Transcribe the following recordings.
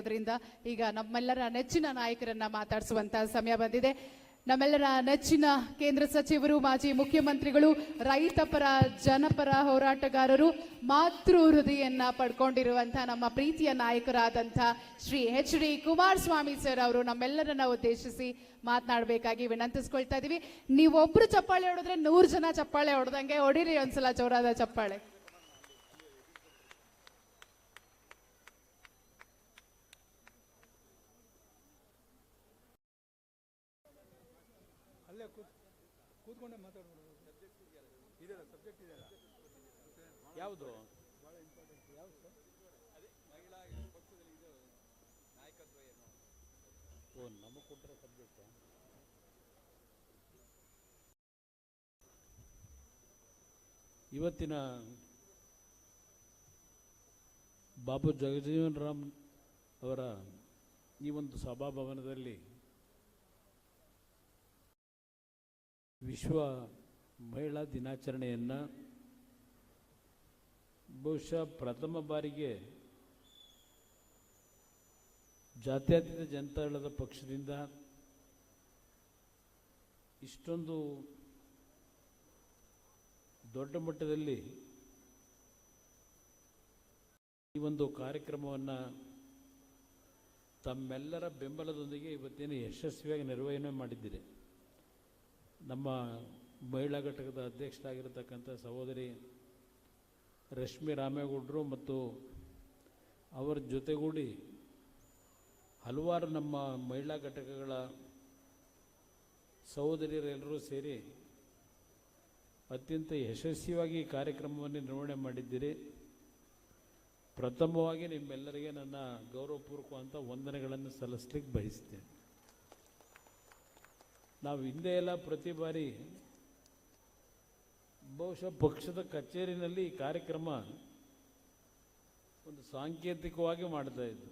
ಇರೋದ್ರಿಂದ ಈಗ ನಮ್ಮೆಲ್ಲರ ನೆಚ್ಚಿನ ನಾಯಕರನ್ನ ಮಾತಾಡಿಸುವಂತ ಸಮಯ ಬಂದಿದೆ. ನಮ್ಮೆಲ್ಲರ ನೆಚ್ಚಿನ ಕೇಂದ್ರ ಸಚಿವರು, ಮಾಜಿ ಮುಖ್ಯಮಂತ್ರಿಗಳು, ರೈತಪರ ಜನಪರ ಹೋರಾಟಗಾರರು, ಮಾತೃ ಹೃದಯನ್ನ ಪಡ್ಕೊಂಡಿರುವಂತಹ ನಮ್ಮ ಪ್ರೀತಿಯ ನಾಯಕರಾದಂಥ ಶ್ರೀ HD ಕುಮಾರಸ್ವಾಮಿ ಸರ್ ಅವರು ನಮ್ಮೆಲ್ಲರನ್ನ ಉದ್ದೇಶಿಸಿ ಮಾತನಾಡಬೇಕಾಗಿ ವಿನಂತಿಸ್ಕೊಳ್ತಾ ಇದೀವಿ. ನೀವೊಬ್ರು ಚಪ್ಪಾಳೆ ಹೊಡೆದ್ರೆ 100 ಜನ ಚಪ್ಪಾಳೆ ಹೊಡೆದಂಗೆ ಹೊಡಿರಿ ಒಂದ್ಸಲ ಜೋರಾದ ಚಪ್ಪಾಳೆ. ಕೂತ್ಕೊಂಡೆ ಮಾತಾಡೋದು. ಇದೆಲ್ಲ ಸಬ್ಜೆಕ್ಟ್ ಇದೆಯಲ್ಲ, ಯಾವುದು ಭಾಳ ಇಂಪಾರ್ಟೆಂಟ್? ಯಾವುದು ಸರ್? ಅದೇ ಮಹಿಳಾ ಪಕ್ಷದಲ್ಲಿ ಇದು ನಾಯಕತ್ವ ಏನು? ಓ, ನಮಗೆ ಕೊಟ್ಟರೆ ಸಬ್ಜೆಕ್ಟ್. ಇವತ್ತಿನ ಬಾಬು ಜಗಜೀವನ್ ರಾಮ್ ಅವರ ಈ ಒಂದು ಸಭಾಭವನದಲ್ಲಿ ವಿಶ್ವ ಮಹಿಳಾ ದಿನಾಚರಣೆಯನ್ನು ಬಹುಶಃ ಪ್ರಥಮ ಬಾರಿಗೆ ಜಾತ್ಯತೀತ ಜನತಾದಳದ ಪಕ್ಷದಿಂದ ಇಷ್ಟೊಂದು ದೊಡ್ಡ ಮಟ್ಟದಲ್ಲಿ ಈ ಒಂದು ಕಾರ್ಯಕ್ರಮವನ್ನು ತಮ್ಮೆಲ್ಲರ ಬೆಂಬಲದೊಂದಿಗೆ ಇವತ್ತೇನು ಯಶಸ್ವಿಯಾಗಿ ನಿರ್ವಹಣೆ ಮಾಡಿದ್ದೀರಿ. ನಮ್ಮ ಮಹಿಳಾ ಘಟಕದ ಅಧ್ಯಕ್ಷರಾಗಿರತಕ್ಕಂಥ ಸಹೋದರಿ ರಶ್ಮಿ ರಾಮೇಗೌಡರು ಮತ್ತು ಅವರ ಜೊತೆಗೂಡಿ ಹಲವಾರು ನಮ್ಮ ಮಹಿಳಾ ಘಟಕಗಳ ಸಹೋದರಿಯರೆಲ್ಲರೂ ಸೇರಿ ಅತ್ಯಂತ ಯಶಸ್ವಿಯಾಗಿ ಈ ಕಾರ್ಯಕ್ರಮವನ್ನು ನಿರ್ವಹಣೆ ಮಾಡಿದ್ದೀರಿ. ಪ್ರಥಮವಾಗಿ ನಿಮ್ಮೆಲ್ಲರಿಗೆ ನನ್ನ ಗೌರವಪೂರ್ವಕವಾದಂಥ ವಂದನೆಗಳನ್ನು ಸಲ್ಲಿಸಲಿಕ್ಕೆ ಬಯಸ್ತೇನೆ. ನಾವು ಹಿಂದೆ ಎಲ್ಲ ಪ್ರತಿ ಬಾರಿ ಬಹುಶಃ ಪಕ್ಷದ ಕಚೇರಿನಲ್ಲಿ ಈ ಕಾರ್ಯಕ್ರಮ ಒಂದು ಸಾಂಕೇತಿಕವಾಗಿ ಮಾಡ್ತಾ ಇದ್ದು.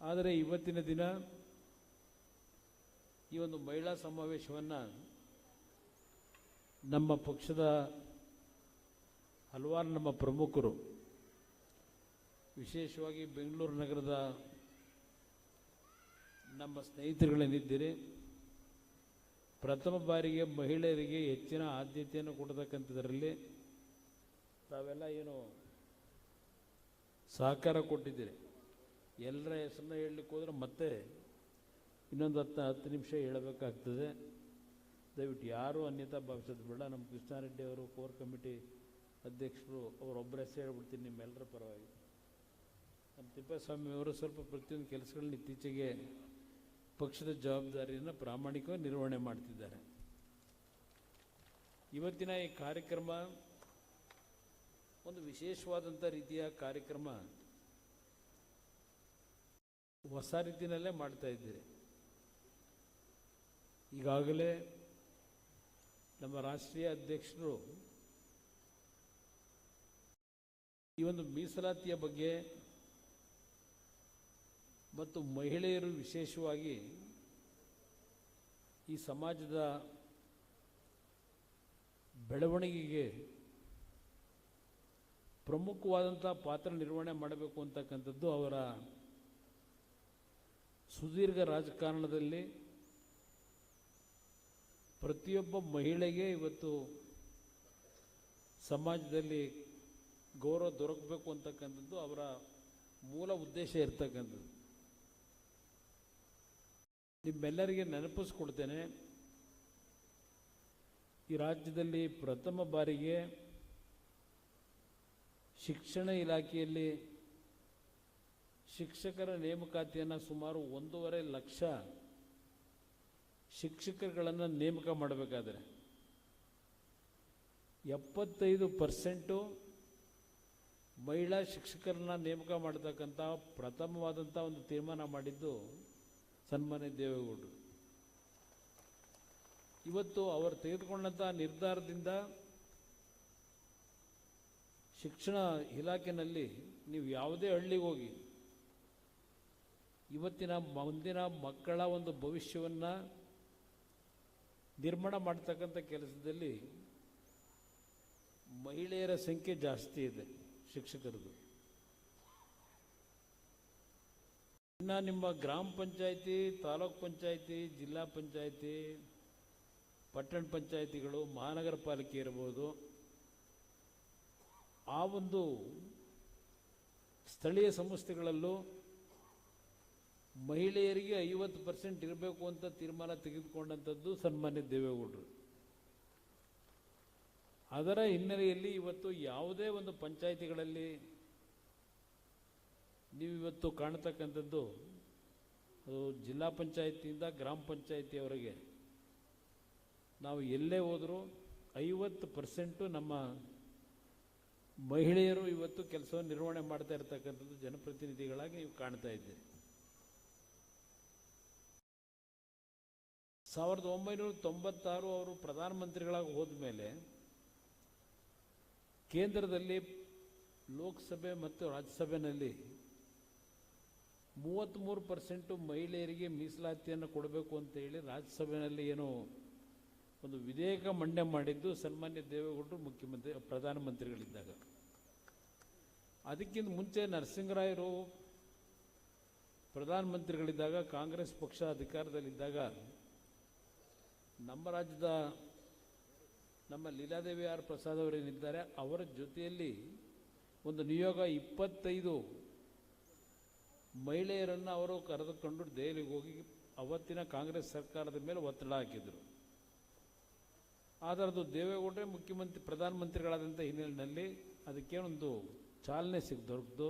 ಆದರೆ ಇವತ್ತಿನ ದಿನ ಈ ಒಂದು ಮಹಿಳಾ ಸಮಾವೇಶವನ್ನು ನಮ್ಮ ಪಕ್ಷದ ಹಲವಾರು ನಮ್ಮ ಪ್ರಮುಖರು, ವಿಶೇಷವಾಗಿ ಬೆಂಗಳೂರು ನಗರದ ನಮ್ಮ ಸ್ನೇಹಿತರುಗಳೇನಿದ್ದೀರಿ, ಪ್ರಥಮ ಬಾರಿಗೆ ಮಹಿಳೆಯರಿಗೆ ಹೆಚ್ಚಿನ ಆದ್ಯತೆಯನ್ನು ಕೊಡತಕ್ಕಂಥದ್ರಲ್ಲಿ ತಾವೆಲ್ಲ ಏನು ಸಹಕಾರ ಕೊಟ್ಟಿದ್ದೀರಿ. ಎಲ್ಲರ ಹೆಸರನ್ನ ಹೇಳಲಿಕ್ಕೆ ಹೋದರೆ ಮತ್ತೆ ಇನ್ನೊಂದು 10 ನಿಮಿಷ ಹೇಳಬೇಕಾಗ್ತದೆ. ದಯವಿಟ್ಟು ಯಾರೂ ಅನ್ಯತಾ ಭಾವಿಸೋದು ಬೇಡ. ನಮ್ಮ ಕೃಷ್ಣಾರೆಡ್ಡಿ ಅವರು ಕೋರ್ ಕಮಿಟಿ ಅಧ್ಯಕ್ಷರು, ಅವರೊಬ್ಬರ ಹೆಸರು ಹೇಳ್ಬಿಡ್ತೀನಿ ನಿಮ್ಮೆಲ್ಲರ ಪರವಾಗಿ. ನಮ್ಮ ತಿಪ್ಪೇಸ್ವಾಮಿ ಅವರು ಸ್ವಲ್ಪ ಪ್ರತಿಯೊಂದು ಕೆಲಸಗಳನ್ನ ಇತ್ತೀಚೆಗೆ ಪಕ್ಷದ ಜವಾಬ್ದಾರಿಯನ್ನು ಪ್ರಾಮಾಣಿಕವಾಗಿ ನಿರ್ವಹಣೆ ಮಾಡ್ತಿದ್ದಾರೆ. ಇವತ್ತಿನ ಈ ಕಾರ್ಯಕ್ರಮ ಒಂದು ವಿಶೇಷವಾದಂಥ ರೀತಿಯ ಕಾರ್ಯಕ್ರಮ, ಹೊಸ ರೀತಿಯಲ್ಲೇ ಮಾಡ್ತಾ ಇದ್ದೀರಿ. ಈಗಾಗಲೇ ನಮ್ಮ ರಾಷ್ಟ್ರೀಯ ಅಧ್ಯಕ್ಷರು ಈ ಒಂದು ಮೀಸಲಾತಿಯ ಬಗ್ಗೆ ಮತ್ತು ಮಹಿಳೆಯರು ವಿಶೇಷವಾಗಿ ಈ ಸಮಾಜದ ಬೆಳವಣಿಗೆಗೆ ಪ್ರಮುಖವಾದಂಥ ಪಾತ್ರ ನಿರ್ವಹಣೆ ಮಾಡಬೇಕು ಅಂತಕ್ಕಂಥದ್ದು ಅವರ ಸುದೀರ್ಘ ರಾಜಕಾರಣದಲ್ಲಿ ಪ್ರತಿಯೊಬ್ಬ ಮಹಿಳೆಗೆ ಇವತ್ತು ಸಮಾಜದಲ್ಲಿ ಗೌರವ ದೊರಕಬೇಕು ಅಂತಕ್ಕಂಥದ್ದು ಅವರ ಮೂಲ ಉದ್ದೇಶ ಇರ್ತಕ್ಕಂಥದ್ದು. ನಿಮ್ಮೆಲ್ಲರಿಗೆ ನೆನಪಿಸ್ಕೊಡ್ತೇನೆ, ಈ ರಾಜ್ಯದಲ್ಲಿ ಪ್ರಥಮ ಬಾರಿಗೆ ಶಿಕ್ಷಣ ಇಲಾಖೆಯಲ್ಲಿ ಶಿಕ್ಷಕರ ನೇಮಕಾತಿಯನ್ನು ಸುಮಾರು 1.5 ಲಕ್ಷ ಶಿಕ್ಷಕರುಗಳನ್ನು ನೇಮಕ ಮಾಡಬೇಕಾದ್ರೆ 75% ಮಹಿಳಾ ಶಿಕ್ಷಕರನ್ನ ನೇಮಕ ಮಾಡತಕ್ಕಂಥ ಪ್ರಥಮವಾದಂಥ ಒಂದು ತೀರ್ಮಾನ ಮಾಡಿದ್ದು ಸನ್ಮಾನ್ಯ ದೇವೇಗೌಡರು. ಇವತ್ತು ಅವರು ತೆಗೆದುಕೊಂಡಂಥ ನಿರ್ಧಾರದಿಂದ ಶಿಕ್ಷಣ ಇಲಾಖೆಯಲ್ಲಿ ನೀವು ಯಾವುದೇ ಹಳ್ಳಿಗೆ ಹೋಗಿ ಇವತ್ತಿನ ಮುಂದಿನ ಮಕ್ಕಳ ಒಂದು ಭವಿಷ್ಯವನ್ನು ನಿರ್ಮಾಣ ಮಾಡ್ತಕ್ಕಂಥ ಕೆಲಸದಲ್ಲಿ ಮಹಿಳೆಯರ ಸಂಖ್ಯೆ ಜಾಸ್ತಿ ಇದೆ ಶಿಕ್ಷಕರದು. ಇನ್ನು ನಿಮ್ಮ ಗ್ರಾಮ ಪಂಚಾಯಿತಿ, ತಾಲೂಕ್ ಪಂಚಾಯಿತಿ, ಜಿಲ್ಲಾ ಪಂಚಾಯಿತಿ, ಪಟ್ಟಣ ಪಂಚಾಯಿತಿಗಳು, ಮಹಾನಗರ ಪಾಲಿಕೆ ಇರ್ಬೋದು, ಆ ಒಂದು ಸ್ಥಳೀಯ ಸಂಸ್ಥೆಗಳಲ್ಲೂ ಮಹಿಳೆಯರಿಗೆ 50% ಇರಬೇಕು ಅಂತ ತೀರ್ಮಾನ ತೆಗೆದುಕೊಂಡಂಥದ್ದು ಸನ್ಮಾನ್ಯ ದೇವೇಗೌಡರು. ಅದರ ಹಿನ್ನೆಲೆಯಲ್ಲಿ ಇವತ್ತು ಯಾವುದೇ ಒಂದು ಪಂಚಾಯಿತಿಗಳಲ್ಲಿ ನೀವಿವತ್ತು ಕಾಣತಕ್ಕಂಥದ್ದು, ಅದು ಜಿಲ್ಲಾ ಪಂಚಾಯಿತಿಯಿಂದ ಗ್ರಾಮ ಪಂಚಾಯಿತಿಯವರೆಗೆ ನಾವು ಎಲ್ಲೇ ಹೋದರೂ 50% ನಮ್ಮ ಮಹಿಳೆಯರು ಇವತ್ತು ಕೆಲಸವನ್ನು ನಿರ್ವಹಣೆ ಮಾಡ್ತಾ ಇರ್ತಕ್ಕಂಥದ್ದು ಜನಪ್ರತಿನಿಧಿಗಳಾಗಿ ನೀವು ಕಾಣ್ತಾ ಇದ್ದೀರಿ. 1996 ಅವರು ಪ್ರಧಾನಮಂತ್ರಿಗಳಾಗಿ ಹೋದ ಮೇಲೆ ಕೇಂದ್ರದಲ್ಲಿ ಲೋಕಸಭೆ ಮತ್ತು ರಾಜ್ಯಸಭೆಯಲ್ಲಿ 33% ಮಹಿಳೆಯರಿಗೆ ಮೀಸಲಾತಿಯನ್ನು ಕೊಡಬೇಕು ಅಂತ ಹೇಳಿ ರಾಜ್ಯಸಭೆಯಲ್ಲಿ ಏನೋ ಒಂದು ವಿಧೇಯಕ ಮಂಡನೆ ಮಾಡಿದ್ದು ಸನ್ಮಾನ್ಯ ದೇವೇಗೌಡರು ಪ್ರಧಾನಮಂತ್ರಿಗಳಿದ್ದಾಗ. ಅದಕ್ಕಿಂತ ಮುಂಚೆ ನರಸಿಂಹರಾಯರು ಪ್ರಧಾನಮಂತ್ರಿಗಳಿದ್ದಾಗ, ಕಾಂಗ್ರೆಸ್ ಪಕ್ಷ ಅಧಿಕಾರದಲ್ಲಿದ್ದಾಗ ನಮ್ಮ ರಾಜ್ಯದ ನಮ್ಮ ಲೀಲಾದೇವಿ ಆರ್ ಪ್ರಸಾದ್ ಅವರೇನಿದ್ದಾರೆ ಅವರ ಜೊತೆಯಲ್ಲಿ ಒಂದು ನಿಯೋಗ 25 ಮಹಿಳೆಯರನ್ನು ಅವರು ಕರೆದುಕೊಂಡು ದೆಹಲಿಗೆ ಹೋಗಿ ಅವತ್ತಿನ ಕಾಂಗ್ರೆಸ್ ಸರ್ಕಾರದ ಮೇಲೆ ಒತ್ತಡ ಹಾಕಿದರು. ಆದರೆ ಅದು ದೇವೇಗೌಡರೇ ಪ್ರಧಾನಮಂತ್ರಿಗಳಾದಂಥ ಹಿನ್ನೆಲೆಯಲ್ಲಿ ಅದಕ್ಕೇನೊಂದು ಚಾಲನೆ ದೊರಕಿತು.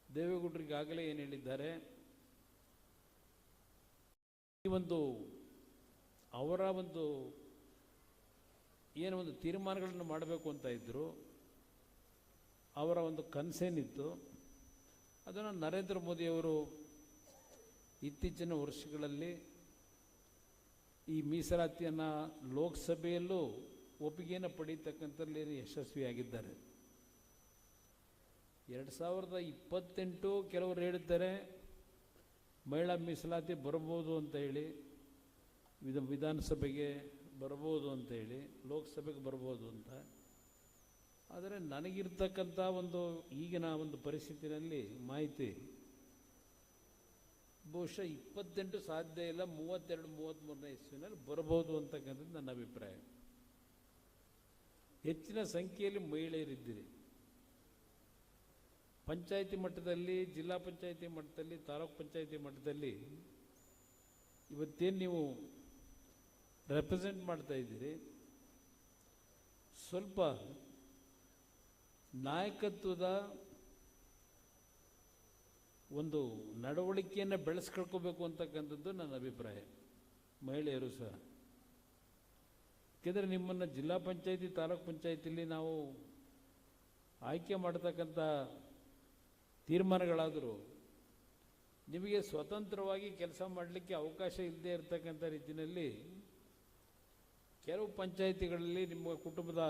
ದೇವೇಗೌಡರಿಗಾಗಲೇ ಏನು ಹೇಳಿದ್ದಾರೆ, ಈ ಒಂದು ಅವರ ಒಂದು ಏನು ಒಂದು ತೀರ್ಮಾನಗಳನ್ನು ಮಾಡಬೇಕು ಅಂತ ಇದ್ದರು, ಅವರ ಒಂದು ಕನಸೇನಿತ್ತು ಅದನ್ನು ನರೇಂದ್ರ ಮೋದಿಯವರು ಇತ್ತೀಚಿನ ವರ್ಷಗಳಲ್ಲಿ ಈ ಮೀಸಲಾತಿಯನ್ನು ಲೋಕಸಭೆಯಲ್ಲೂ ಒಪ್ಪಿಗೆಯನ್ನು ಪಡೀತಕ್ಕಂಥಲ್ಲಿ ಯಶಸ್ವಿಯಾಗಿದ್ದಾರೆ. 2028 ಕೆಲವರು ಹೇಳಿದ್ದಾರೆ ಮಹಿಳಾ ಮೀಸಲಾತಿ ಬರಬಹುದು ಅಂತ ಹೇಳಿ, ವಿಧಾನಸಭೆಗೆ ಬರ್ಬೋದು ಅಂತ ಹೇಳಿ, ಲೋಕಸಭೆಗೆ ಬರ್ಬೋದು ಅಂತ. ಆದರೆ ನನಗಿರ್ತಕ್ಕಂಥ ಒಂದು ಈಗಿನ ಒಂದು ಪರಿಸ್ಥಿತಿಯಲ್ಲಿ ಮಾಹಿತಿ ಬಹುಶಃ 28 ಸಾಧ್ಯ ಇಲ್ಲ, 32-33ನೇ ಇಸ್ವಿನಲ್ಲಿ ಬರಬಹುದು ಅಂತಕ್ಕಂಥದ್ದು ನನ್ನ ಅಭಿಪ್ರಾಯ. ಹೆಚ್ಚಿನ ಸಂಖ್ಯೆಯಲ್ಲಿ ಮಹಿಳೆಯರಿದ್ದೀರಿ. ಪಂಚಾಯಿತಿ ಮಟ್ಟದಲ್ಲಿ, ಜಿಲ್ಲಾ ಪಂಚಾಯಿತಿ ಮಟ್ಟದಲ್ಲಿ, ತಾಲೂಕು ಪಂಚಾಯಿತಿ ಮಟ್ಟದಲ್ಲಿ ಇವತ್ತೇನು ನೀವು ರೆಪ್ರೆಸೆಂಟ್ ಮಾಡ್ತಾ ಇದ್ದೀರಿ, ಸ್ವಲ್ಪ ನಾಯಕತ್ವದ ಒಂದು ನಡವಳಿಕೆಯನ್ನು ಬೆಳೆಸ್ಕೊಳ್ಕೋಬೇಕು ಅಂತಕ್ಕಂಥದ್ದು ನನ್ನ ಅಭಿಪ್ರಾಯ. ಮಹಿಳೆಯರು ಸಹ, ಏಕೆಂದರೆ ನಿಮ್ಮನ್ನು ಜಿಲ್ಲಾ ಪಂಚಾಯಿತಿ, ತಾಲೂಕು ಪಂಚಾಯಿತಿಯಲ್ಲಿ ನಾವು ಆಯ್ಕೆ ಮಾಡತಕ್ಕಂಥ ತೀರ್ಮಾನಗಳಾದರೂ ನಿಮಗೆ ಸ್ವತಂತ್ರವಾಗಿ ಕೆಲಸ ಮಾಡಲಿಕ್ಕೆ ಅವಕಾಶ ಇಲ್ಲದೆ ಇರತಕ್ಕಂಥ ರೀತಿಯಲ್ಲಿ ಕೆಲವು ಪಂಚಾಯಿತಿಗಳಲ್ಲಿ ನಿಮ್ಮ ಕುಟುಂಬದ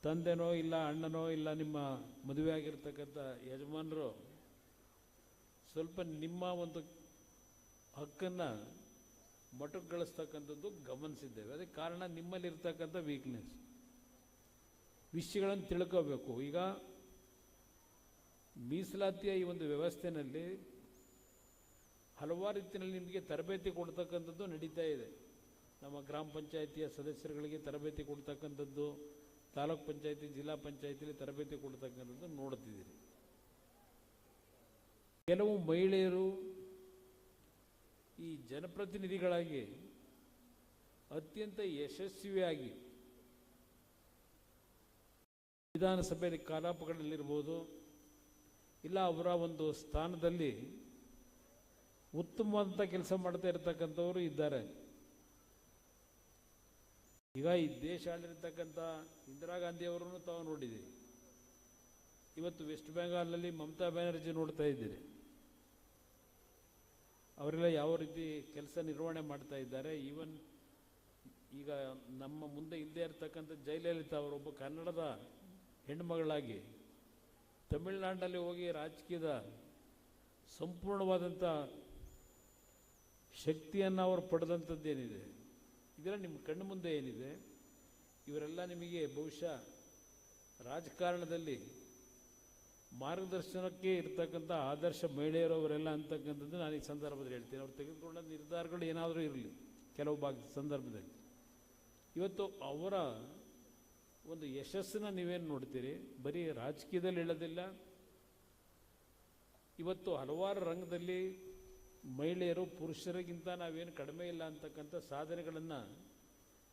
ತಂದೆನೋ ಇಲ್ಲ ಅಣ್ಣನೋ ಇಲ್ಲ ನಿಮ್ಮ ಮದುವೆ ಆಗಿರ್ತಕ್ಕಂಥ ಯಜಮಾನರು ಸ್ವಲ್ಪ ನಿಮ್ಮ ಒಂದು ಹಕ್ಕನ್ನು ಮೊಟಕುಗೊಳಿಸ್ತಕ್ಕಂಥದ್ದು ಗಮನಿಸಿದ್ದೇವೆ. ಅದಕ್ಕೆ ಕಾರಣ ನಿಮ್ಮಲ್ಲಿರ್ತಕ್ಕಂಥ ವೀಕ್ನೆಸ್, ವಿಷಯಗಳನ್ನು ತಿಳ್ಕೋಬೇಕು. ಈಗ ಮೀಸಲಾತಿಯ ಈ ಒಂದು ವ್ಯವಸ್ಥೆಯಲ್ಲಿ ಹಲವಾರು ರೀತಿಯಲ್ಲಿ ನಿಮಗೆ ತರಬೇತಿ ಕೊಡ್ತಕ್ಕಂಥದ್ದು ನಡೀತಾ ಇದೆ. ನಮ್ಮ ಗ್ರಾಮ ಪಂಚಾಯಿತಿಯ ಸದಸ್ಯರುಗಳಿಗೆ ತರಬೇತಿ ಕೊಡ್ತಕ್ಕಂಥದ್ದು, ತಾಲೂಕು ಪಂಚಾಯಿತಿ, ಜಿಲ್ಲಾ ಪಂಚಾಯಿತಿಯಲ್ಲಿ ತರಬೇತಿ ಕೊಡ್ತಕ್ಕಂಥದ್ದು ನೋಡ್ತಿದ್ದೀರಿ. ಕೆಲವು ಮಹಿಳೆಯರು ಈ ಜನಪ್ರತಿನಿಧಿಗಳಾಗಿ ಅತ್ಯಂತ ಯಶಸ್ವಿಯಾಗಿ ವಿಧಾನಸಭೆಯಲ್ಲಿ ಕಲಾಪಗಳಲ್ಲಿರ್ಬೋದು, ಇಲ್ಲ ಅವರ ಒಂದು ಸ್ಥಾನದಲ್ಲಿ ಉತ್ತಮವಾದಂಥ ಕೆಲಸ ಮಾಡ್ತಾ ಇರತಕ್ಕಂಥವರು ಇದ್ದಾರೆ. ಈಗ ಈ ದೇಶ ಆಳಿರ್ತಕ್ಕಂಥ ಇಂದಿರಾ ಗಾಂಧಿಯವರನ್ನು ತಾವು ನೋಡಿದ್ದೀರಿ. ಇವತ್ತು ವೆಸ್ಟ್ ಬೆಂಗಾಲಲ್ಲಿ ಮಮತಾ ಬ್ಯಾನರ್ಜಿ ನೋಡ್ತಾ ಇದ್ದೀರಿ. ಅವರೆಲ್ಲ ಯಾವ ರೀತಿ ಕೆಲಸ ನಿರ್ವಹಣೆ ಮಾಡ್ತಾ ಇದ್ದಾರೆ. ಈವನ್ ಈಗ ನಮ್ಮ ಮುಂದೆ ಇಲ್ಲದೆ ಇರತಕ್ಕಂಥ ಜಯಲಲಿತಾ ಅವರೊಬ್ಬ ಕನ್ನಡದ ಹೆಣ್ಣುಮಗಳಾಗಿ ತಮಿಳುನಾಡಿನಲ್ಲಿ ಹೋಗಿ ರಾಜಕೀಯದ ಸಂಪೂರ್ಣವಾದಂಥ ಶಕ್ತಿಯನ್ನು ಅವರು ಪಡೆದಂಥದ್ದೇನಿದೆ, ಇದೆಲ್ಲ ನಿಮ್ಮ ಕಣ್ಣು ಮುಂದೆ ಏನಿದೆ, ಇವರೆಲ್ಲ ನಿಮಗೆ ಬಹುಶಃ ರಾಜಕಾರಣದಲ್ಲಿ ಮಾರ್ಗದರ್ಶನಕ್ಕೆ ಇರ್ತಕ್ಕಂಥ ಆದರ್ಶ ಮಹಿಳೆಯರವರೆಲ್ಲ ಅಂತಕ್ಕಂಥದ್ದು ನಾನು ಈ ಸಂದರ್ಭದಲ್ಲಿ ಹೇಳ್ತೀನಿ. ಅವ್ರು ತೆಗೆದುಕೊಂಡ ನಿರ್ಧಾರಗಳು ಏನಾದರೂ ಇರಲಿ ಕೆಲವು ಸಂದರ್ಭದಲ್ಲಿ, ಇವತ್ತು ಅವರ ಒಂದು ಯಶಸ್ಸನ್ನು ನೀವೇನು ನೋಡ್ತೀರಿ, ಬರೀ ರಾಜಕೀಯದಲ್ಲಿ ಹೇಳೋದಿಲ್ಲ, ಇವತ್ತು ಹಲವಾರು ರಂಗದಲ್ಲಿ ಮಹಿಳೆಯರು ಪುರುಷರಿಗಿಂತ ನಾವೇನು ಕಡಿಮೆ ಇಲ್ಲ ಅಂತಕ್ಕಂಥ ಸಾಧನೆಗಳನ್ನು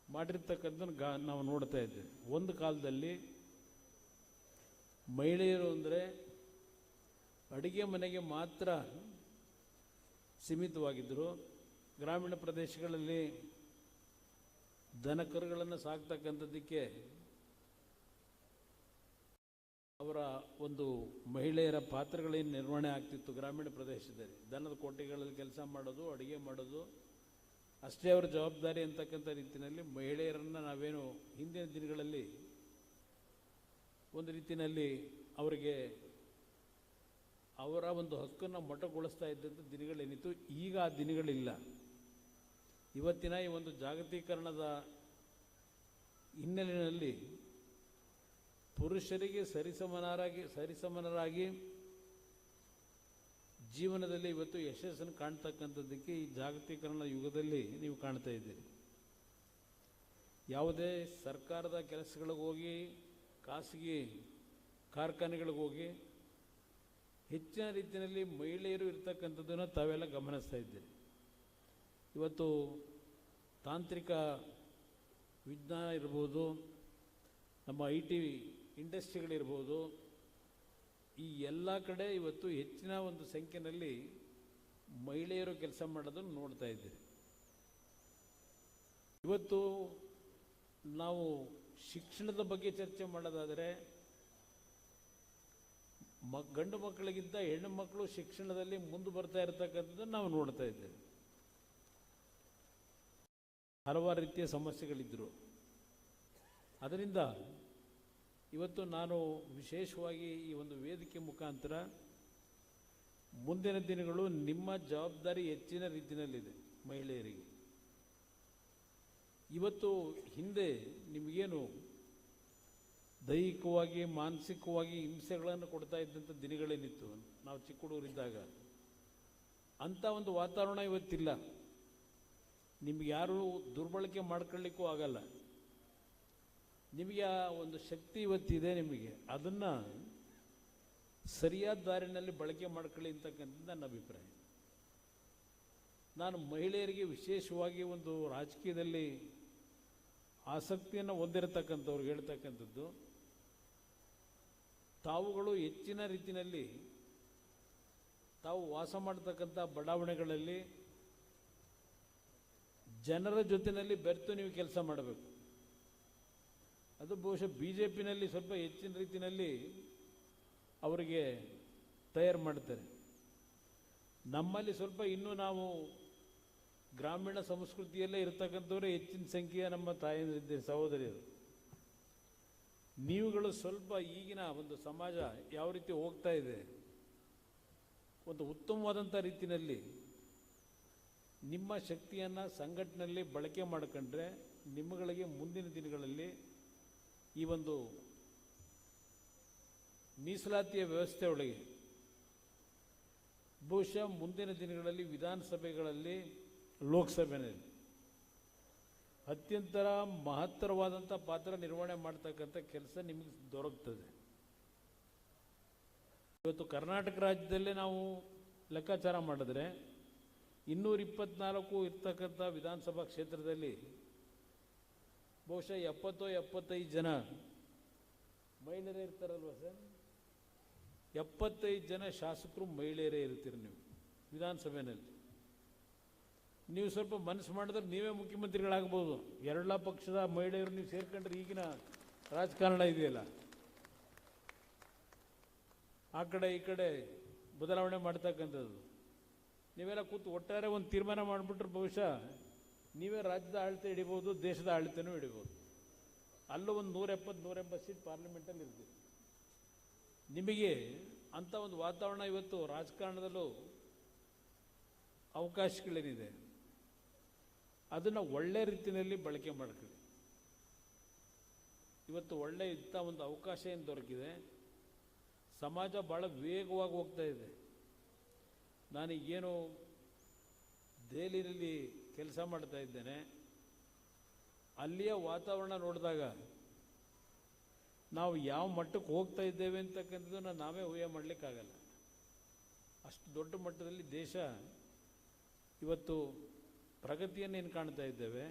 ಮಾಡಿರ್ತಕ್ಕಂಥ ನಾವು ನೋಡ್ತಾ ಇದ್ದೇವೆ. ಒಂದು ಕಾಲದಲ್ಲಿ ಮಹಿಳೆಯರು ಅಂದರೆ ಅಡುಗೆ ಮನೆಗೆ ಮಾತ್ರ ಸೀಮಿತವಾಗಿದ್ದರು. ಗ್ರಾಮೀಣ ಪ್ರದೇಶಗಳಲ್ಲಿ ದನ ಕರುಗಳನ್ನು ಸಾಕ್ತಕ್ಕಂಥದ್ದಕ್ಕೆ ಅವರ ಒಂದು ಮಹಿಳೆಯರ ಪಾತ್ರಗಳೇನು ನಿರ್ವಹಣೆ ಆಗ್ತಿತ್ತು ಗ್ರಾಮೀಣ ಪ್ರದೇಶದಲ್ಲಿ. ದನದ ಕೋಟೆಗಳಲ್ಲಿ ಕೆಲಸ ಮಾಡೋದು, ಅಡುಗೆ ಮಾಡೋದು ಅಷ್ಟೇ ಅವರ ಜವಾಬ್ದಾರಿ ಅಂತಕ್ಕಂಥ ರೀತಿಯಲ್ಲಿ ಮಹಿಳೆಯರನ್ನು ನಾವೇನು ಹಿಂದಿನ ದಿನಗಳಲ್ಲಿ ಒಂದು ರೀತಿಯಲ್ಲಿ ಅವರಿಗೆ ಅವರ ಒಂದು ಹಕ್ಕನ್ನು ಮೊಟಕುಗೊಳಿಸ್ತಾ ಇದ್ದಂಥ ದಿನಗಳೇನಿತ್ತು, ಈಗ ಆ ದಿನಗಳಿಲ್ಲ. ಇವತ್ತಿನ ಈ ಒಂದು ಜಾಗತೀಕರಣದ ಹಿನ್ನೆಲೆಯಲ್ಲಿ ಪುರುಷರಿಗೆ ಸರಿಸಮನರಾಗಿ ಜೀವನದಲ್ಲಿ ಇವತ್ತು ಯಶಸ್ಸನ್ನು ಕಾಣ್ತಕ್ಕಂಥದ್ದಕ್ಕೆ ಈ ಜಾಗತೀಕರಣ ಯುಗದಲ್ಲಿ ನೀವು ಕಾಣ್ತಾ ಇದ್ದೀರಿ. ಯಾವುದೇ ಸರ್ಕಾರದ ಕೆಲಸಗಳಿಗೆ ಹೋಗಿ, ಖಾಸಗಿ ಕಾರ್ಖಾನೆಗಳಿಗೆ ಹೋಗಿ ಹೆಚ್ಚಿನ ರೀತಿಯಲ್ಲಿ ಮಹಿಳೆಯರು ಇರ್ತಕ್ಕಂಥದ್ದನ್ನು ತಾವೆಲ್ಲ ಗಮನಿಸ್ತಾ ಇದ್ದೀರಿ. ಇವತ್ತು ತಾಂತ್ರಿಕ ವಿಜ್ಞಾನ ಇರ್ಬೋದು, ನಮ್ಮ IT ಇಂಡಸ್ಟ್ರಿಗಳಿರ್ಬೋದು, ಈ ಎಲ್ಲ ಕಡೆ ಇವತ್ತು ಹೆಚ್ಚಿನ ಒಂದು ಸಂಖ್ಯೆಯಲ್ಲಿ ಮಹಿಳೆಯರು ಕೆಲಸ ಮಾಡೋದನ್ನು ನೋಡ್ತಾ ಇದ್ದೀರಿ. ಇವತ್ತು ನಾವು ಶಿಕ್ಷಣದ ಬಗ್ಗೆ ಚರ್ಚೆ ಮಾಡೋದಾದರೆ ಗಂಡು ಮಕ್ಕಳಿಗಿಂತ ಹೆಣ್ಣು ಮಕ್ಕಳು ಶಿಕ್ಷಣದಲ್ಲಿ ಮುಂದೆ ಬರ್ತಾ ಇರತಕ್ಕಂಥದ್ದನ್ನು ನಾವು ನೋಡ್ತಾ ಇದ್ದೇವೆ. ಹಲವಾರು ರೀತಿಯ ಸಮಸ್ಯೆಗಳಿದ್ದರು. ಅದರಿಂದ ಇವತ್ತು ನಾನು ವಿಶೇಷವಾಗಿ ಈ ಒಂದು ವೇದಿಕೆ ಮುಖಾಂತರ ಮುಂದಿನ ದಿನಗಳು ನಿಮ್ಮ ಜವಾಬ್ದಾರಿ ಹೆಚ್ಚಿನ ರೀತಿಯಲ್ಲಿದೆ ಮಹಿಳೆಯರಿಗೆ. ಇವತ್ತು ಹಿಂದೆ ನಿಮಗೇನು ದೈಹಿಕವಾಗಿ ಮಾನಸಿಕವಾಗಿ ಹಿಂಸೆಗಳನ್ನು ಕೊಡ್ತಾ ಇದ್ದಂಥ ದಿನಗಳೇನಿತ್ತು ನಾವು ಚಿಕ್ಕ ಹುಡುಗರಿದ್ದಾಗ, ಅಂಥ ಒಂದು ವಾತಾವರಣ ಇವತ್ತಿಲ್ಲ. ನಿಮ್ಗೆ ಯಾರೂ ದುರ್ಬಳಕೆ ಮಾಡ್ಕೊಳ್ಳಿಕ್ಕೂ ಆಗಲ್ಲ. ನಿಮಗೆ ಆ ಒಂದು ಶಕ್ತಿ ಇವತ್ತಿದೆ, ನಿಮಗೆ ಅದನ್ನು ಸರಿಯಾದ ದಾರಿನಲ್ಲಿ ಬಳಕೆ ಮಾಡ್ಕೊಳ್ಳಿ ಅಂತಕ್ಕಂಥದ್ದು ನನ್ನ ಅಭಿಪ್ರಾಯ. ನಾನು ಮಹಿಳೆಯರಿಗೆ ವಿಶೇಷವಾಗಿ ಒಂದು ರಾಜಕೀಯದಲ್ಲಿ ಆಸಕ್ತಿಯನ್ನು ಹೊಂದಿರತಕ್ಕಂಥವ್ರಿಗೆ ಹೇಳ್ತಕ್ಕಂಥದ್ದು, ತಾವುಗಳು ಹೆಚ್ಚಿನ ರೀತಿಯಲ್ಲಿ ತಾವು ವಾಸ ಮಾಡತಕ್ಕಂಥ ಬಡಾವಣೆಗಳಲ್ಲಿ ಜನರ ಜೊತೆಯಲ್ಲಿ ಬೆರೆತು ನೀವು ಕೆಲಸ ಮಾಡಬೇಕು. ಅದು ಬಹುಶಃ BJPನಲ್ಲಿ ಸ್ವಲ್ಪ ಹೆಚ್ಚಿನ ರೀತಿಯಲ್ಲಿ ಅವರಿಗೆ ತಯಾರು ಮಾಡ್ತಾರೆ. ನಮ್ಮಲ್ಲಿ ಸ್ವಲ್ಪ ಇನ್ನೂ ನಾವು ಗ್ರಾಮೀಣ ಸಂಸ್ಕೃತಿಯಲ್ಲೇ ಇರ್ತಕ್ಕಂಥವರೇ ಹೆಚ್ಚಿನ ಸಂಖ್ಯೆಯ ನಮ್ಮ ತಾಯಂದಿರಿದ್ದಾರೆ, ಸಹೋದರಿಯರು. ನೀವುಗಳು ಸ್ವಲ್ಪ ಈಗಿನ ಒಂದು ಸಮಾಜ ಯಾವ ರೀತಿ ಹೋಗ್ತಾ ಇದೆ, ಒಂದು ಉತ್ತಮವಾದಂಥ ರೀತಿಯಲ್ಲಿ ನಿಮ್ಮ ಶಕ್ತಿಯನ್ನು ಸಂಘಟನೆಯಲ್ಲಿ ಬಳಕೆ ಮಾಡಿಕೊಂಡ್ರೆ ನಿಮ್ಮಗಳಿಗೆ ಮುಂದಿನ ದಿನಗಳಲ್ಲಿ ಈ ಒಂದು ಮೀಸಲಾತಿಯ ವ್ಯವಸ್ಥೆ ಒಳಗೆ ಬಹುಶಃ ಮುಂದಿನ ದಿನಗಳಲ್ಲಿ ವಿಧಾನಸಭೆಗಳಲ್ಲಿ, ಲೋಕಸಭೆಯಲ್ಲಿ ಅತ್ಯಂತ ಮಹತ್ತರವಾದಂಥ ಪಾತ್ರ ನಿರ್ವಹಣೆ ಮಾಡ್ತಕ್ಕಂಥ ಕೆಲಸ ನಿಮಗೆ ದೊರಕ್ತದೆ. ಇವತ್ತು ಕರ್ನಾಟಕ ರಾಜ್ಯದಲ್ಲೇ ನಾವು ಲೆಕ್ಕಾಚಾರ ಮಾಡಿದ್ರೆ 224 ಇರ್ತಕ್ಕಂಥ ವಿಧಾನಸಭಾ ಕ್ಷೇತ್ರದಲ್ಲಿ ಬಹುಶಃ 70-75 ಜನ ಮಹಿಳೆಯರೇ ಇರ್ತಾರಲ್ವ ಸರ್? 75 ಜನ ಶಾಸಕರು ಮಹಿಳೆಯರೇ ಇರ್ತೀರಿ ನೀವು ವಿಧಾನಸಭೆಯಲ್ಲಿ. ನೀವು ಸ್ವಲ್ಪ ಮನಸ್ಸು ಮಾಡಿದ್ರೆ ನೀವೇ ಮುಖ್ಯಮಂತ್ರಿಗಳಾಗ್ಬೋದು. ಎಲ್ಲ ಪಕ್ಷದ ಮಹಿಳೆಯರು ನೀವು ಸೇರ್ಕೊಂಡ್ರೆ ಈಗಿನ ರಾಜಕಾರಣ ಇದೆಯಲ್ಲ, ಆ ಕಡೆ ಈ ಕಡೆ ಬದಲಾವಣೆ ಮಾಡ್ತಕ್ಕಂಥದ್ದು, ನೀವೆಲ್ಲ ಕೂತು ಒಟ್ಟಾರೆ ಒಂದು ತೀರ್ಮಾನ ಮಾಡಿಬಿಟ್ರೆ ಬಹುಶಃ ನೀವೇ ರಾಜ್ಯದ ಆಳ್ತೆ ಹಿಡಿಬೋದು, ದೇಶದ ಆಳ್ತೆನೂ ಹಿಡಿಬೋದು. ಅಲ್ಲೂ ಒಂದು 170-180 ಸೀಟ್ ಪಾರ್ಲಿಮೆಂಟಲ್ಲಿ ಇರ್ತೀವಿ. ನಿಮಗೆ ಅಂಥ ಒಂದು ವಾತಾವರಣ ಇವತ್ತು ರಾಜಕಾರಣದಲ್ಲೂ ಅವಕಾಶಗಳೇನಿದೆ ಅದನ್ನು ಒಳ್ಳೆ ರೀತಿಯಲ್ಲಿ ಬಳಕೆ ಮಾಡ್ಕೊಳ್ಳಿ. ಇವತ್ತು ಒಳ್ಳೆ ಇಂಥ ಒಂದು ಅವಕಾಶ ಏನು ದೊರಕಿದೆ, ಸಮಾಜ ಭಾಳ ವೇಗವಾಗಿ ಹೋಗ್ತಾ ಇದೆ. ನಾನೀಗೇನು ದೆಹಲಿಯಲ್ಲಿ ಕೆಲಸ ಮಾಡ್ತಾ ಇದ್ದೇನೆ, ಅಲ್ಲಿಯ ವಾತಾವರಣ ನೋಡಿದಾಗ ನಾವು ಯಾವ ಮಟ್ಟಕ್ಕೆ ಹೋಗ್ತಾ ಇದ್ದೇವೆ ಅಂತಕ್ಕಂಥದ್ದನ್ನು ನಾವೇ ಊಹೆ ಮಾಡಲಿಕ್ಕಾಗಲ್ಲ. ಅಷ್ಟು ದೊಡ್ಡ ಮಟ್ಟದಲ್ಲಿ ದೇಶ ಇವತ್ತು ಪ್ರಗತಿಯನ್ನೇನು ಕಾಣ್ತಾ ಇದ್ದೇವೆ.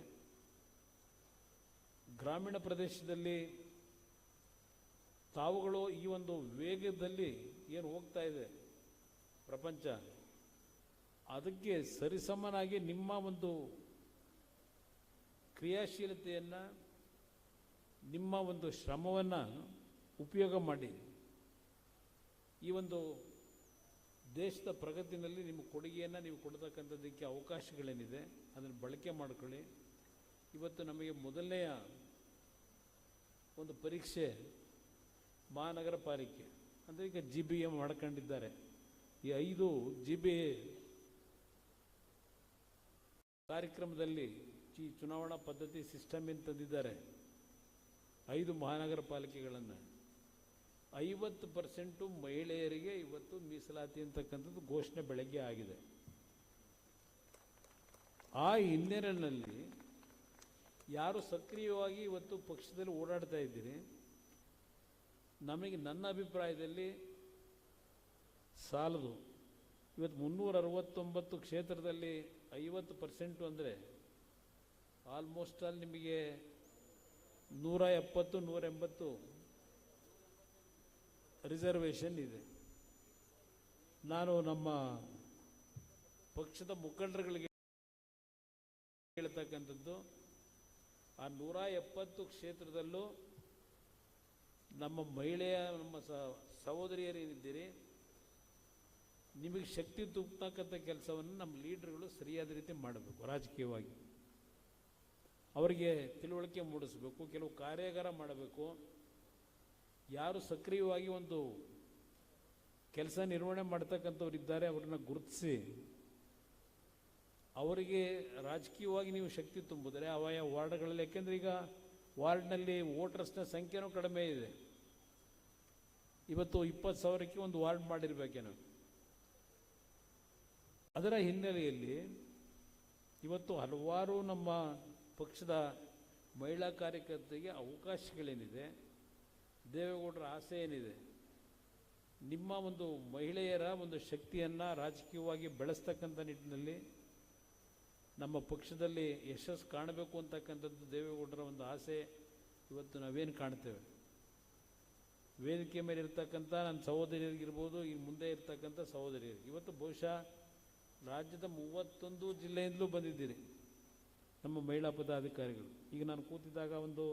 ಗ್ರಾಮೀಣ ಪ್ರದೇಶದಲ್ಲಿ ತಾವುಗಳು ಈ ಒಂದು ವೇಗದಲ್ಲಿ ಏನು ಹೋಗ್ತಾ ಇದೆ ಪ್ರಪಂಚ, ಅದಕ್ಕೆ ಸರಿಸಮನಾಗಿ ನಿಮ್ಮ ಒಂದು ಕ್ರಿಯಾಶೀಲತೆಯನ್ನು, ನಿಮ್ಮ ಒಂದು ಶ್ರಮವನ್ನು ಉಪಯೋಗ ಮಾಡಿ ಈ ಒಂದು ದೇಶದ ಪ್ರಗತಿನಲ್ಲಿ ನಿಮ್ಮ ಕೊಡುಗೆಯನ್ನು ನೀವು ಕೊಡ್ತಕ್ಕಂಥದ್ದಕ್ಕೆ ಅವಕಾಶಗಳೇನಿದೆ ಅದನ್ನು ಬಳಕೆ ಮಾಡಿಕೊಳ್ಳಿ. ಇವತ್ತು ನಮಗೆ ಮೊದಲನೆಯ ಒಂದು ಪರೀಕ್ಷೆ ಮಹಾನಗರ ಪಾಲಿಕೆ ಅಂದರೆ ಈಗ GBA ಮಾಡ್ಕೊಂಡಿದ್ದಾರೆ. ಈ 5 GBA ಕಾರ್ಯಕ್ರಮದಲ್ಲಿ ಈ ಚುನಾವಣಾ ಪದ್ಧತಿ ಸಿಸ್ಟಮ್ ಏನು ತಂದಿದ್ದಾರೆ, 5 ಮಹಾನಗರ ಪಾಲಿಕೆಗಳನ್ನು 50% ಮಹಿಳೆಯರಿಗೆ ಇವತ್ತು ಮೀಸಲಾತಿ ಅಂತಕ್ಕಂಥದ್ದು ಘೋಷಣೆ ಬೆಳಗ್ಗೆ ಆಗಿದೆ. ಆ ಹಿನ್ನೆಲೆಯಲ್ಲಿ ಯಾರು ಸಕ್ರಿಯವಾಗಿ ಇವತ್ತು ಪಕ್ಷದಲ್ಲಿ ಓಡಾಡ್ತಾ ಇದ್ದೀರಿ, ನಮಗೆ ನನ್ನ ಅಭಿಪ್ರಾಯದಲ್ಲಿ ಸಾಲದು. ಇವತ್ತು 369 ಕ್ಷೇತ್ರದಲ್ಲಿ 50% ಅಂದರೆ ಆಲ್ಮೋಸ್ಟ್ ಆಲ್ ನಿಮಗೆ 170, 180 ರಿಸರ್ವೇಷನ್ ಇದೆ. ನಾನು ನಮ್ಮ ಪಕ್ಷದ ಮುಖಂಡರುಗಳಿಗೆ ಹೇಳ್ತಕ್ಕಂಥದ್ದು, ಆ 170 ಕ್ಷೇತ್ರದಲ್ಲೂ ನಮ್ಮ ಮಹಿಳೆಯ ನಮ್ಮ ಸಹೋದರಿಯರೇನಿದ್ದೀರಿ, ನಿಮಗೆ ಶಕ್ತಿ ತುಂಬತಕ್ಕಂಥ ಕೆಲಸವನ್ನು ನಮ್ಮ ಲೀಡರ್ಗಳು ಸರಿಯಾದ ರೀತಿ ಮಾಡಬೇಕು. ರಾಜಕೀಯವಾಗಿ ಅವರಿಗೆ ತಿಳುವಳಿಕೆ ಮೂಡಿಸಬೇಕು, ಕೆಲವು ಕಾರ್ಯಾಗಾರ ಮಾಡಬೇಕು. ಯಾರು ಸಕ್ರಿಯವಾಗಿ ಒಂದು ಕೆಲಸ ನಿರ್ವಹಣೆ ಮಾಡ್ತಕ್ಕಂಥವ್ರು ಇದ್ದಾರೆ ಅವ್ರನ್ನ ಗುರುತಿಸಿ ಅವರಿಗೆ ರಾಜಕೀಯವಾಗಿ ನೀವು ಶಕ್ತಿ ತುಂಬಿದರೆ ಆಯಾ ವಾರ್ಡ್ಗಳಲ್ಲಿ, ಯಾಕೆಂದರೆ ಈಗ ವಾರ್ಡ್ನಲ್ಲಿ ವೋಟರ್ಸ್ನ ಸಂಖ್ಯೆನೂ ಕಡಿಮೆ ಇದೆ. ಇವತ್ತು 20,000ಕ್ಕೆ ಒಂದು ವಾರ್ಡ್ ಮಾಡಿರ್ಬೇಕೇನೋ. ಅದರ ಹಿನ್ನೆಲೆಯಲ್ಲಿ ಇವತ್ತು ಹಲವಾರು ನಮ್ಮ ಪಕ್ಷದ ಮಹಿಳಾ ಕಾರ್ಯಕರ್ತರಿಗೆ ಅವಕಾಶಗಳೇನಿದೆ, ದೇವೇಗೌಡರ ಆಸೆ ಏನಿದೆ, ನಿಮ್ಮ ಒಂದು ಮಹಿಳೆಯರ ಒಂದು ಶಕ್ತಿಯನ್ನು ರಾಜಕೀಯವಾಗಿ ಬೆಳೆಸ್ತಕ್ಕಂಥ ನಿಟ್ಟಿನಲ್ಲಿ ನಮ್ಮ ಪಕ್ಷದಲ್ಲಿ ಯಶಸ್ಸು ಕಾಣಬೇಕು ಅಂತಕ್ಕಂಥದ್ದು ದೇವೇಗೌಡರ ಒಂದು ಆಸೆ. ಇವತ್ತು ನಾವೇನು ಕಾಣ್ತೇವೆ, ವೇದಿಕೆ ಮೇಲೆ ಇರ್ತಕ್ಕಂಥ ನನ್ನ ಸಹೋದರಿಯರಿಗಿರ್ಬೋದು, ಈ ಮುಂದೆ ಇರ್ತಕ್ಕಂಥ ಸಹೋದರಿಯರಿಗೆ, ಇವತ್ತು ಬಹುಶಃ ರಾಜ್ಯದ 31 ಜಿಲ್ಲೆಯಿಂದಲೂ ಬಂದಿದ್ದೀರಿ ನಮ್ಮ ಮಹಿಳಾ ಪದಾಧಿಕಾರಿಗಳು. ಈಗ ನಾನು ಕೂತಿದ್ದಾಗ ಒಂದು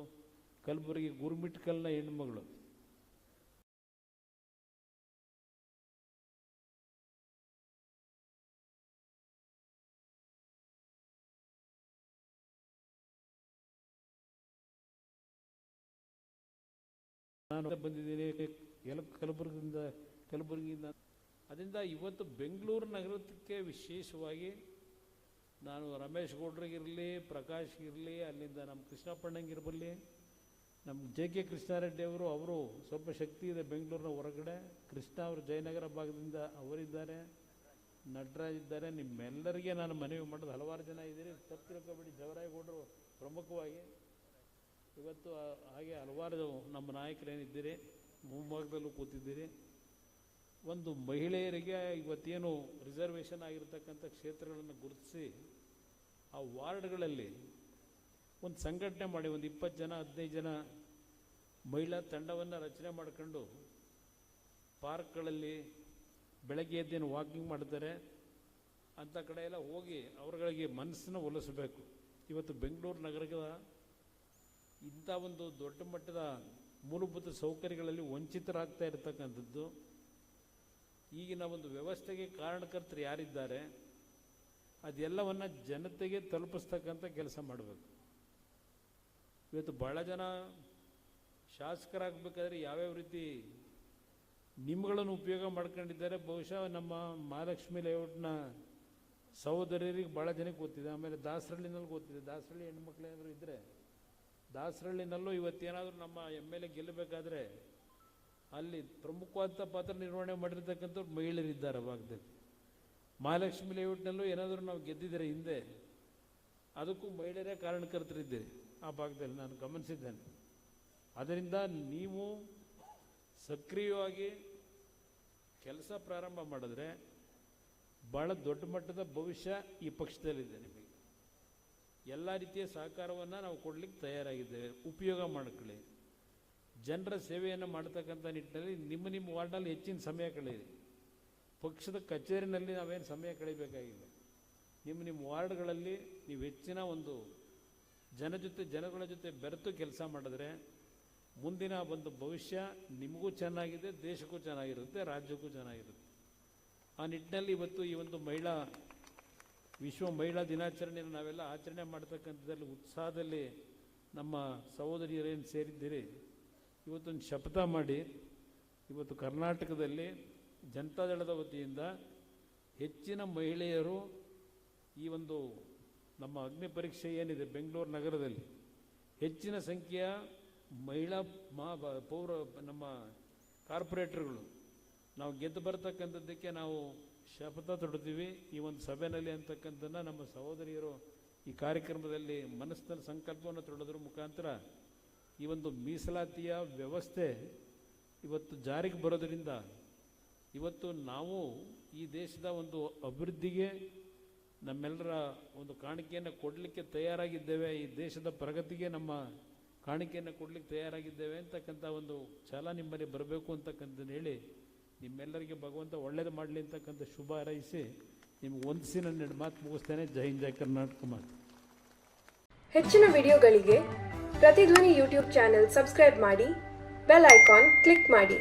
ಕಲಬುರಗಿ ಗುರುಮಿಟ್ಕಲ್ನ ಹೆಣ್ಣುಮಗಳು, ನಾನು ಬಂದಿದ್ದೀನಿ ಕಲಬುರಗಿಯಿಂದ. ಅದರಿಂದ ಇವತ್ತು ಬೆಂಗಳೂರು ನಗರಕ್ಕೆ ವಿಶೇಷವಾಗಿ ನಾನು ರಮೇಶ್ ಗೌಡ್ರಿಗಿರಲಿ, ಪ್ರಕಾಶ್ಗಿರಲಿ, ಅಲ್ಲಿಂದ ನಮ್ಮ ಕೃಷ್ಣಪ್ಪಣ್ಣಂಗಿರಬಲ್ಲಿ, ನಮ್ಮ JK ಕೃಷ್ಣಾರೆಡ್ಡಿ ಅವರು ಸ್ವಲ್ಪ ಶಕ್ತಿ ಇದೆ ಬೆಂಗಳೂರಿನ ಹೊರಗಡೆ. ಕೃಷ್ಣ ಅವರು ಜಯನಗರ ಭಾಗದಿಂದ ಅವರಿದ್ದಾರೆ, ನಟರಾಜ್ ಇದ್ದಾರೆ. ನಿಮ್ಮೆಲ್ಲರಿಗೆ ನಾನು ಮನವಿ ಮಾಡೋದು, ಹಲವಾರು ಜನ ಇದ್ದೀರಿ, ತಪ್ಪು ತಿಳ್ಕೊಬೇಡಿ. ಜವರಾಯಗೌಡರು ಪ್ರಮುಖವಾಗಿ ಇವತ್ತು, ಹಾಗೆ ಹಲವಾರು ನಮ್ಮ ನಾಯಕರೇನಿದ್ದೀರಿ, ಮುಂಭಾಗದಲ್ಲೂ ಕೂತಿದ್ದೀರಿ. ಒಂದು ಮಹಿಳೆಯರಿಗೆ ಇವತ್ತೇನು ರಿಸರ್ವೇಷನ್ ಆಗಿರ್ತಕ್ಕಂಥ ಕ್ಷೇತ್ರಗಳನ್ನು ಗುರುತಿಸಿ ಆ ವಾರ್ಡ್ಗಳಲ್ಲಿ ಒಂದು ಸಂಘಟನೆ ಮಾಡಿ ಒಂದು 20 ಜನ 15 ಜನ ಮಹಿಳಾ ತಂಡವನ್ನು ರಚನೆ ಮಾಡ್ಕೊಂಡು ಪಾರ್ಕ್ಗಳಲ್ಲಿ ಬೆಳಗ್ಗೆ ಎದ್ದೇನು ವಾಕಿಂಗ್ ಮಾಡ್ತಾರೆ ಅಂಥ ಕಡೆ ಎಲ್ಲ ಹೋಗಿ ಅವ್ರಗಳಿಗೆ ಮನಸ್ಸನ್ನು ಒಲಿಸಬೇಕು. ಇವತ್ತು ಬೆಂಗಳೂರು ನಗರದ ಇಂಥ ಒಂದು ದೊಡ್ಡ ಮಟ್ಟದ ಮೂಲಭೂತ ಸೌಕರ್ಯಗಳಲ್ಲಿ ವಂಚಿತರಾಗ್ತಾ ಇರತಕ್ಕಂಥದ್ದು, ಈಗಿನ ಒಂದು ವ್ಯವಸ್ಥೆಗೆ ಕಾರಣಕರ್ತರು ಯಾರಿದ್ದಾರೆ ಅದೆಲ್ಲವನ್ನು ಜನತೆಗೆ ತಲುಪಿಸ್ತಕ್ಕಂಥ ಕೆಲಸ ಮಾಡಬೇಕು. ಇವತ್ತು ಭಾಳ ಜನ ಶಾಸಕರಾಗಬೇಕಾದ್ರೆ ಯಾವ್ಯಾವ ರೀತಿ ನಿಮ್ಗಳನ್ನು ಉಪಯೋಗ ಮಾಡ್ಕೊಂಡಿದ್ದಾರೆ. ಬಹುಶಃ ನಮ್ಮ ಮಹಾಲಕ್ಷ್ಮಿ ಲೇಔಟ್ನ ಸಹೋದರಿಯರಿಗೆ ಭಾಳ ಜನಕ್ಕೆ ಗೊತ್ತಿದೆ. ಆಮೇಲೆ ದಾಸರಳ್ಳಿನಲ್ಲಿ ಗೊತ್ತಿದೆ. ದಾಸರಳ್ಳಿ ಹೆಣ್ಮಕ್ಳೇನಾದರೂ ಇದ್ದರೆ ದಾಸರಳ್ಳಿನಲ್ಲೂ ಇವತ್ತೇನಾದರೂ ನಮ್ಮ MLA ಗೆಲ್ಲಬೇಕಾದ್ರೆ ಅಲ್ಲಿ ಪ್ರಮುಖವಾದ ಪಾತ್ರ ನಿರ್ವಹಣೆ ಮಾಡಿರ್ತಕ್ಕಂಥವ್ರು ಮಹಿಳೆಯರಿದ್ದಾರೆ ಆ ಭಾಗದಲ್ಲಿ. ಮಹಾಲಕ್ಷ್ಮಿ ಲೇಔಟ್ನಲ್ಲೂ ಏನಾದರೂ ನಾವು ಗೆದ್ದಿದ್ದೀರ ಹಿಂದೆ, ಅದಕ್ಕೂ ಮಹಿಳೆಯರೇ ಕಾರಣಕರ್ತರಿದ್ದೀರಿ ಆ ಭಾಗದಲ್ಲಿ, ನಾನು ಗಮನಿಸಿದ್ದೇನೆ. ಅದರಿಂದ ನೀವು ಸಕ್ರಿಯವಾಗಿ ಕೆಲಸ ಪ್ರಾರಂಭ ಮಾಡಿದ್ರೆ ಭಾಳ ದೊಡ್ಡ ಮಟ್ಟದ ಭವಿಷ್ಯ ಈ ಪಕ್ಷದಲ್ಲಿದೆ. ನಿಮಗೆ ಎಲ್ಲ ರೀತಿಯ ಸಹಕಾರವನ್ನು ನಾವು ಕೊಡಲಿಕ್ಕೆ ತಯಾರಾಗಿದ್ದೇವೆ. ಉಪಯೋಗ ಮಾಡ್ಕೊಳ್ಳಿ. ಜನರ ಸೇವೆಯನ್ನು ಮಾಡ್ತಕ್ಕಂಥ ನಿಟ್ಟಿನಲ್ಲಿ ನಿಮ್ಮ ವಾರ್ಡಲ್ಲಿ ಹೆಚ್ಚಿನ ಸಮಯ ಕಳೆಯಿರಿ. ಪಕ್ಷದ ಕಚೇರಿನಲ್ಲಿ ನಾವೇನು ಸಮಯ ಕಳೀಬೇಕಾಗಿಲ್ಲ. ನಿಮ್ಮ ವಾರ್ಡ್ಗಳಲ್ಲಿ ನೀವು ಹೆಚ್ಚಿನ ಒಂದು ಜನಗಳ ಜೊತೆ ಬೆರೆತು ಕೆಲಸ ಮಾಡಿದ್ರೆ ಮುಂದಿನ ಒಂದು ಭವಿಷ್ಯ ನಿಮಗೂ ಚೆನ್ನಾಗಿದೆ, ದೇಶಕ್ಕೂ ಚೆನ್ನಾಗಿರುತ್ತೆ, ರಾಜ್ಯಕ್ಕೂ ಚೆನ್ನಾಗಿರುತ್ತೆ. ಆ ನಿಟ್ಟಿನಲ್ಲಿ ಇವತ್ತು ಈ ಒಂದು ವಿಶ್ವ ಮಹಿಳಾ ದಿನಾಚರಣೆಯನ್ನು ನಾವೆಲ್ಲ ಆಚರಣೆ ಮಾಡ್ತಕ್ಕಂಥದ್ದಲ್ಲಿ ಉತ್ಸಾಹದಲ್ಲಿ ನಮ್ಮ ಸಹೋದರಿಯರೇನು ಸೇರಿದ್ದೀರಿ, ಇವತ್ತೊಂದು ಶಪಥ ಮಾಡಿ ಇವತ್ತು ಕರ್ನಾಟಕದಲ್ಲಿ ಜನತಾದಳದ ವತಿಯಿಂದ ಹೆಚ್ಚಿನ ಮಹಿಳೆಯರು ಈ ಒಂದು ನಮ್ಮ ಅಗ್ನಿ ಪರೀಕ್ಷೆ ಏನಿದೆ ಬೆಂಗಳೂರು ನಗರದಲ್ಲಿ ಹೆಚ್ಚಿನ ಸಂಖ್ಯೆಯ ಮಹಿಳಾ ನಮ್ಮ ಕಾರ್ಪೊರೇಟರ್ಗಳು ನಾವು ಗೆದ್ದು ಬರ್ತಕ್ಕಂಥದ್ದಕ್ಕೆ ನಾವು ಶಪಥ ತೊಡ್ತೀವಿ ಈ ಒಂದು ಸಭೆಯಲ್ಲಿ ಅಂತಕ್ಕಂಥದ್ದನ್ನು ನಮ್ಮ ಸಹೋದರಿಯರು ಈ ಕಾರ್ಯಕ್ರಮದಲ್ಲಿ ಮನಸ್ಸಿನಲ್ಲಿ ಸಂಕಲ್ಪವನ್ನು ತೊಡೋದ್ರ ಮುಖಾಂತರ ಈ ಒಂದು ಮೀಸಲಾತಿಯ ವ್ಯವಸ್ಥೆ ಇವತ್ತು ಜಾರಿಗೆ ಬರೋದರಿಂದ ಇವತ್ತು ನಾವು ಈ ದೇಶದ ಒಂದು ಅಭಿವೃದ್ಧಿಗೆ ನಮ್ಮೆಲ್ಲರ ಒಂದು ಕಾಣಿಕೆಯನ್ನು ಕೊಡಲಿಕ್ಕೆ ತಯಾರಾಗಿದ್ದೇವೆ. ಈ ದೇಶದ ಪ್ರಗತಿಗೆ ನಮ್ಮ ಕಾಣಿಕೆಯನ್ನು ಕೊಡಲಿಕ್ಕೆ ತಯಾರಾಗಿದ್ದೇವೆ ಅಂತಕ್ಕಂಥ ಒಂದು ಛಲ ನಿಮ್ಮಲ್ಲಿ ಬರಬೇಕು ಅಂತಕ್ಕಂಥದ್ದು ಹೇಳಿ ನಿಮ್ಮೆಲ್ಲರಿಗೆ ಭಗವಂತ ಒಳ್ಳೇದು ಮಾಡಲಿ ಅಂತಕ್ಕಂಥ ಶುಭ ಹಾರೈಸಿ ನಿಮ್ಗೆ ವಂದಿಸಿ ನನ್ನ ಮಾತು ಮುಗಿಸ್ತೇನೆ. ಜೈ ಹಿಂದ್, ಜೈ ಕರ್ನಾಟಕ ಮಾತು. ಹೆಚ್ಚಿನ ವಿಡಿಯೋಗಳಿಗೆ ಪ್ರತಿಧ್ವನಿ ಯೂಟ್ಯೂಬ್ ಚಾನೆಲ್ ಸಬ್ಸ್ಕ್ರೈಬ್ ಮಾಡಿ, ಬೆಲ್ ಐಕಾನ್ ಕ್ಲಿಕ್ ಮಾಡಿ.